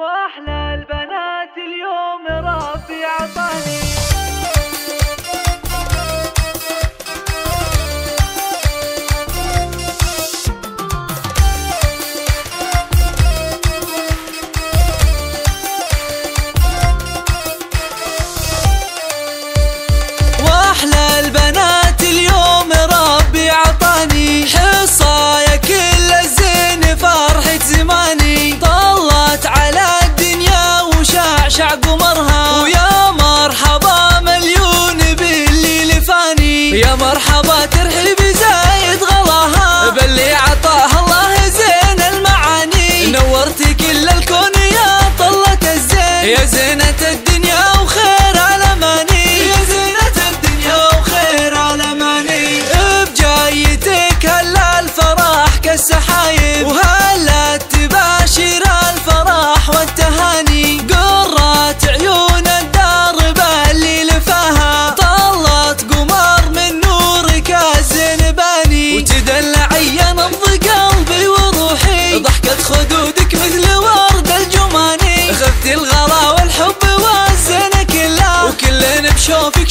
واحلى البنات اليوم ربي عطاني. واحلى البنات اليوم ربي عطاني، حصايا كل الزين فرحة زماني، طلت على الدنيا وشعشع قمرها، ويا مرحبا مليون باللي لفاني، يا مرحبا ترحيب زايد غلاها باللي عطاها الله زين المعاني، نورتي كل الكون يا طلة الزين، يا زينة الدنيا وخير الاماني، يا زينة الدنيا وخير الاماني، بجايتك هلا الفرح كالسحايب، وهلا تباشر الفرح والتهاني، قرات عيون الدار باللي لفاها، طلت قمر من نورك الزنباني، وتدلعي يا نبض قلبي وروحي، ضحكت خدودك مثل ورد الجماني، خفت الغلا والحب والزين كله، وكلن بشوفك